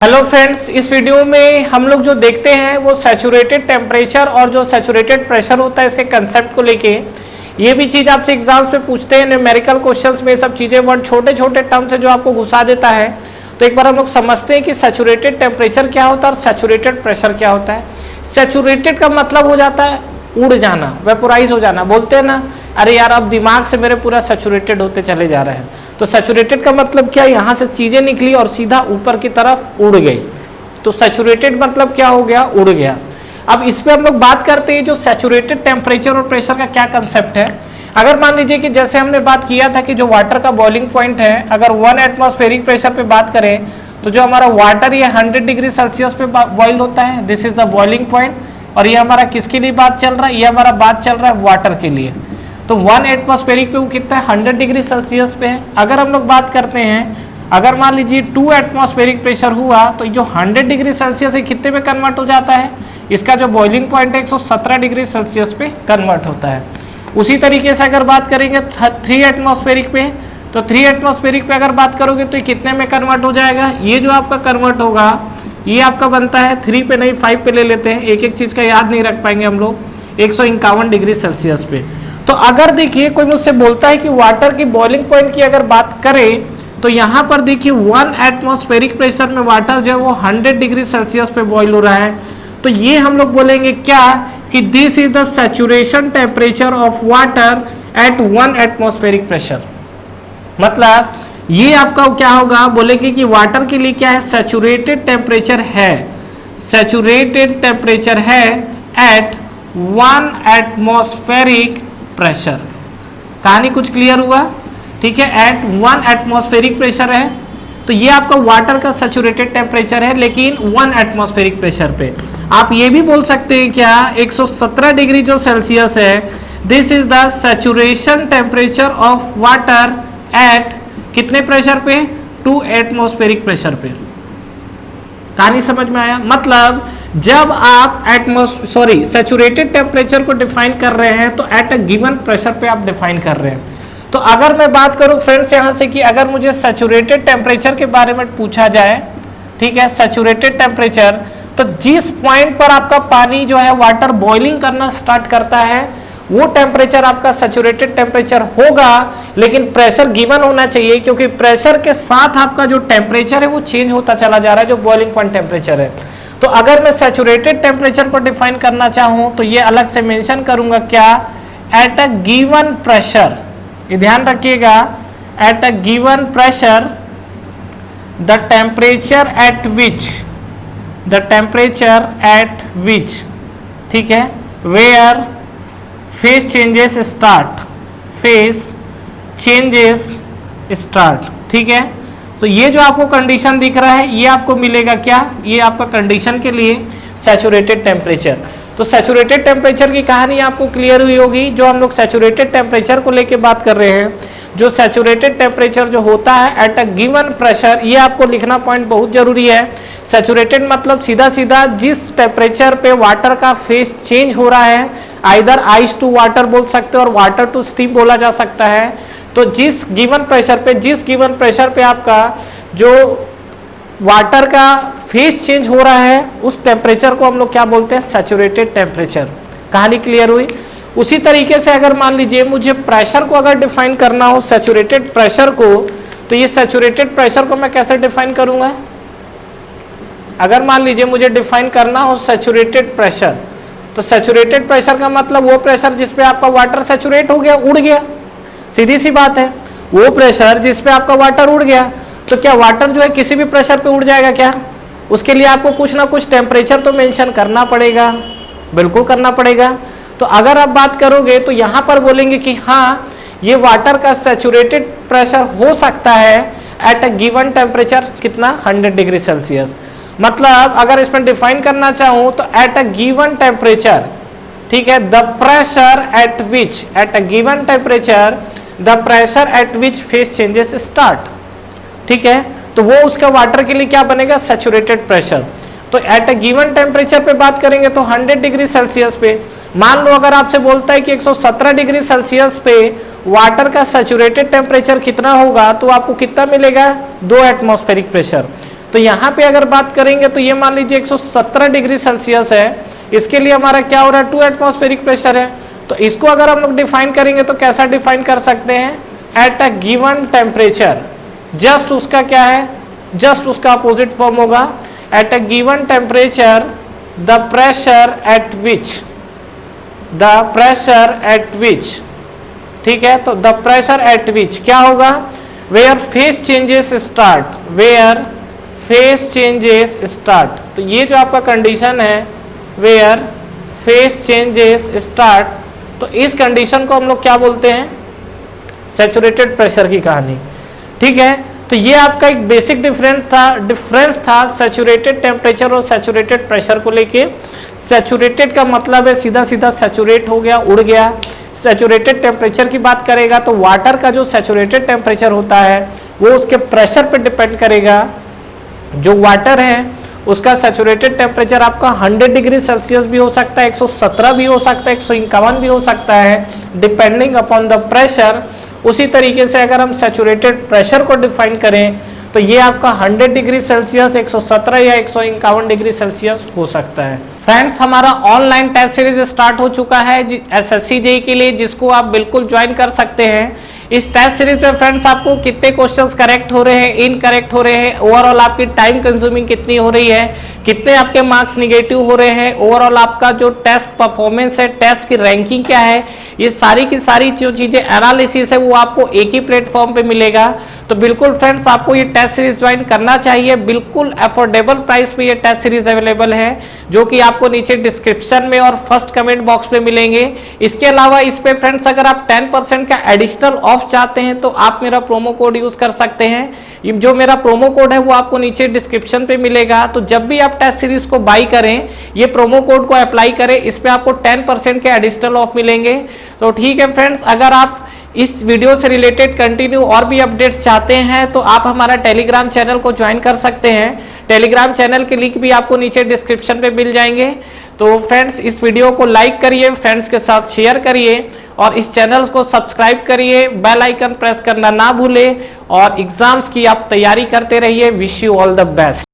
Hello friends, इस video में हम लोग जो देखते हैं वो सैचुरेटेड टेम्परेचर और जो सैचुरेटेड प्रेशर होता है इसके कंसेप्ट को लेके। ये भी चीज़ आपसे एग्जाम्स में पूछते हैं, न्यूमेरिकल क्वेश्चंस में सब चीज़ें वर्ड छोटे छोटे टर्म से जो आपको घुसा देता है। तो एक बार हम लोग समझते हैं कि सैचुरेटेड टेम्परेचर क्या होता है और सैचुरेटेड प्रेशर क्या होता है। सैचुरेटेड का मतलब हो जाता है उड़ जाना, वेपोराइज हो जाना। बोलते हैं ना, अरे यार अब दिमाग से मेरे पूरा सैचुरेटेड होते चले जा रहे हैं। तो सैचुरेटेड का मतलब क्या, यहाँ से चीजें निकली और सीधा ऊपर की तरफ उड़ गई। तो सैचुरेटेड मतलब क्या हो गया, उड़ गया। अब इस पे हम लोग बात करते हैं जो सैचुरेटेड टेम्परेचर और प्रेशर का क्या कंसेप्ट है। अगर मान लीजिए कि जैसे हमने बात किया था कि जो वाटर का बॉइलिंग पॉइंट है, अगर 1 एटमॉस्फेरिक प्रेशर पे बात करें तो जो हमारा वाटर ये 100 डिग्री सेल्सियस पे बॉइल होता है, this is the boiling point. और ये हमारा किसके लिए बात चल रहा है, ये हमारा बात चल रहा है वाटर के लिए। तो 1 एटमॉस्फेरिक पे वो कितना है, 100 डिग्री सेल्सियस पे है। अगर हम लोग बात करते हैं, अगर मान लीजिए 2 एटमॉस्फेरिक प्रेशर हुआ तो जो 100 डिग्री सेल्सियस है कितने में कन्वर्ट हो जाता है, इसका जो बॉइलिंग पॉइंट है 117 डिग्री सेल्सियस पे कन्वर्ट होता है। उसी तरीके से अगर बात करेंगे 3 एटमॉस्फेरिक पे, तो 3 एटमॉस्फेरिक पे अगर बात करोगे तो ये कितने में कन्वर्ट हो जाएगा, ये जो आपका कन्वर्ट होगा ये आपका बनता है 3 पे नहीं 5 पे ले लेते हैं, एक एक चीज का याद नहीं रख पाएंगे हम लोग, 151 डिग्री सेल्सियस पे। तो अगर देखिए कोई मुझसे बोलता है कि वाटर की बॉइलिंग पॉइंट की अगर बात करें तो यहाँ पर देखिए 1 एटमॉस्फेरिक प्रेशर में वाटर जो है वो 100 डिग्री सेल्सियस पे बॉइल हो रहा है। तो ये हम लोग बोलेंगे क्या कि this is the saturation temperature of water at 1 atmospheric pressure. मतलब ये आपका क्या होगा, बोलेंगे कि वाटर के लिए क्या है, सैचुरेटेड टेम्परेचर है, सैचुरेटेड टेम्परेचर है एट 1 एटमॉस्फेरिक प्रेशर। कहानी कुछ क्लियर हुआ, ठीक है। एट 1 एटमॉस्फेरिक प्रेशर है तो ये आपका वाटर का सैचुरेटेड टेम्परेचर है, लेकिन 1 एटमॉस्फेरिक प्रेशर पे। आप ये भी बोल सकते हैं क्या, 117 डिग्री जो सेल्सियस है, this is the saturation temperature of water at कितने प्रेशर पे, 2 एटमॉस्फेरिक प्रेशर पे। कहानी समझ में आया। मतलब जब आप सैचुरेटेड टेम्परेचर को डिफाइन कर रहे हैं तो एट अ गिवन प्रेशर पे आप डिफाइन कर रहे हैं। तो अगर मैं बात करूं फ्रेंड्स यहां से कि अगर मुझे सैचुरेटेड टेम्परेचर के बारे में पूछा जाए, ठीक है, सैचुरेटेड टेम्परेचर, तो जिस पॉइंट पर आपका पानी जो है वाटर बॉइलिंग करना स्टार्ट करता है वो टेम्परेचर आपका सैचुरेटेड टेम्परेचर होगा। लेकिन प्रेशर गिवन होना चाहिए, क्योंकि प्रेशर के साथ आपका जो टेम्परेचर है वो चेंज होता चला जा रहा है, जो बॉइलिंग पॉइंट टेम्परेचर है। तो अगर मैं सैचुरेटेड टेम्परेचर को डिफाइन करना चाहूं तो ये अलग से मेंशन करूंगा क्या, एट अ गिवन प्रेशर, ये ध्यान रखिएगा, eight a given pressure the temperature at which, ठीक है, वेयर फेज चेंजेस स्टार्ट, ठीक है। तो ये जो आपको कंडीशन दिख रहा है ये आपको मिलेगा क्या, ये आपका कंडीशन के लिए सैचुरेटेड टेम्परेचर। तो सैचुरेटेड टेम्परेचर की कहानी आपको क्लियर हुई होगी। जो हम लोग सैचुरेटेड टेम्परेचर को लेके बात कर रहे हैं, जो सैचुरेटेड टेम्परेचर जो होता है एट अ गिवन प्रेशर, ये आपको लिखना पॉइंट बहुत जरूरी है। सैचुरेटेड मतलब सीधा सीधा जिस टेम्परेचर पे वाटर का फेज चेंज हो रहा है, आइदर आइस टू वाटर बोल सकते हो और वाटर टू स्टीम बोला जा सकता है। तो जिस गिवन प्रेशर पे आपका जो वाटर का फेज चेंज हो रहा है उस टेम्परेचर को हम लोग क्या बोलते हैं, सैचुरेटेड टेम्परेचर। कहानी क्लियर हुई। उसी तरीके से अगर मान लीजिए मुझे प्रेशर को अगर डिफाइन करना हो, सैचुरेटेड प्रेशर को, तो ये सैचुरेटेड प्रेशर को मैं कैसे डिफाइन करूंगा। अगर मान लीजिए मुझे डिफाइन करना हो सैचुरेटेड प्रेशर, तो सैचुरेटेड प्रेशर का मतलब वो प्रेशर जिसपे आपका वाटर सैचुरेट हो गया, उड़ गया, सीधी सी बात है। वो प्रेशर जिसपे आपका वाटर उड़ गया, तो क्या वाटर जो है किसी भी प्रेशर पे उड़ जाएगा क्या, उसके लिए आपको कुछ ना कुछ टेम्परेचर तो मेंशन करना पड़ेगा, बिल्कुल करना पड़ेगा। तो अगर आप बात करोगे तो यहाँ पर बोलेंगे कि हाँ ये वाटर का सैचुरेटेड प्रेशर हो सकता है एट अ गिवन टेम्परेचर कितना, 100 डिग्री सेल्सियस। मतलब अगर इसमें डिफाइन करना चाहूँ तो एट अ गिवन टेम्परेचर, ठीक है, the pressure at which, eight a given temperature the pressure at which phase changes start, ठीक है। तो वो उसका वाटर के लिए क्या बनेगा, सैचुरेटेड प्रेशर। तो एट अ गिवन टेम्परेचर पे बात करेंगे तो 100 डिग्री सेल्सियस पे, मान लो अगर आपसे बोलता है कि 117 डिग्री सेल्सियस पे वाटर का सैचुरेटेड टेम्परेचर कितना होगा, तो आपको कितना मिलेगा, 2 एटमॉस्फेरिक प्रेशर। तो यहाँ पे अगर बात करेंगे तो ये मान लीजिए 117 डिग्री सेल्सियस है, इसके लिए हमारा क्या हो रहा है 2 एटमॉस्फेरिक प्रेशर है। तो इसको अगर हम लोग डिफाइन करेंगे तो कैसा डिफाइन कर सकते हैं, at a given temperature, just उसका क्या है, जस्ट उसका अपोजिट फॉर्म होगा, at a given temperature the pressure at which, ठीक है। तो द प्रेशर एट विच क्या होगा, where phase changes start, where phase changes start. तो ये जो आपका कंडीशन है वेयर फेस चेंजेस स्टार्ट, तो इस कंडीशन को हम लोग क्या बोलते हैं, सैचुरेटेड प्रेशर की कहानी, ठीक है। तो ये आपका एक बेसिक डिफरेंस था सैचुरेटेड टेम्परेचर और सैचुरेटेड प्रेशर को लेके। सैचुरेटेड का मतलब है सीधा सीधा सैचुरेट हो गया, उड़ गया। सैचुरेटेड टेम्परेचर की बात करेगा तो वाटर का जो सैचुरेटेड टेम्परेचर होता है वो उसके प्रेशर पर डिपेंड करेगा। जो वाटर है उसका सैचुरेटेड टेम्परेचर आपका 100 डिग्री सेल्सियस भी हो सकता है, 117 भी हो सकता है, 151 भी हो सकता है, डिपेंडिंग अपॉन द प्रेशर। उसी तरीके से अगर हम सैचुरेटेड प्रेशर को डिफाइन करें तो ये आपका 100 डिग्री सेल्सियस, 117 या 151 डिग्री सेल्सियस हो सकता है। फ्रेंड्स, हमारा ऑनलाइन टेस्ट सीरीज स्टार्ट हो चुका है SSC JEE के लिए, जिसको आप बिल्कुल ज्वाइन कर सकते हैं। इस टेस्ट सीरीज में फ्रेंड्स आपको कितने क्वेश्चंस करेक्ट हो रहे हैं, इनकरेक्ट हो रहे हैं, ओवरऑल आपकी टाइम कंज्यूमिंग कितनी हो रही है, कितने आपके मार्क्स निगेटिव हो रहे हैं, ओवरऑल आपका जो टेस्ट परफॉर्मेंस है, टेस्ट की रैंकिंग क्या है, ये सारी की सारी जो चीजें एनालिसिस है वो आपको एक ही प्लेटफॉर्म पे मिलेगा। तो बिल्कुल फ्रेंड्स आपको ये टेस्ट सीरीज ज्वाइन करना चाहिए। बिल्कुल अफोर्डेबल प्राइस पे ये टेस्ट सीरीज अवेलेबल है, जो कि आपको नीचे डिस्क्रिप्शन में और फर्स्ट कमेंट बॉक्स पे मिलेंगे। इसके अलावा इस पे फ्रेंड्स अगर आप 10% का एडिशनल ऑफ चाहते हैं तो आप मेरा प्रोमो कोड यूज कर सकते हैं। जो मेरा प्रोमो कोड है वो आपको नीचे डिस्क्रिप्शन पे मिलेगा। तो जब भी आप टेस्ट सीरीज को बाई करें, ये प्रोमो कोड को अप्लाई करें, इस पे आपको 10% के एडिशनल ऑफ मिलेंगे। तो ठीक है फ्रेंड्स, अगर आप इस वीडियो से रिलेटेड कंटिन्यू और भी अपडेट्स चाहते हैं तो आप हमारा टेलीग्राम चैनल को ज्वाइन कर सकते हैं। टेलीग्राम चैनल के लिंक भी आपको नीचे डिस्क्रिप्शन पे मिल जाएंगे। तो फ्रेंड्स, इस वीडियो को लाइक करिए, फ्रेंड्स के साथ शेयर करिए और इस चैनल को सब्सक्राइब करिए, बेल आइकन प्रेस करना ना भूलें और एग्जाम्स की आप तैयारी करते रहिए। Wish you all the best.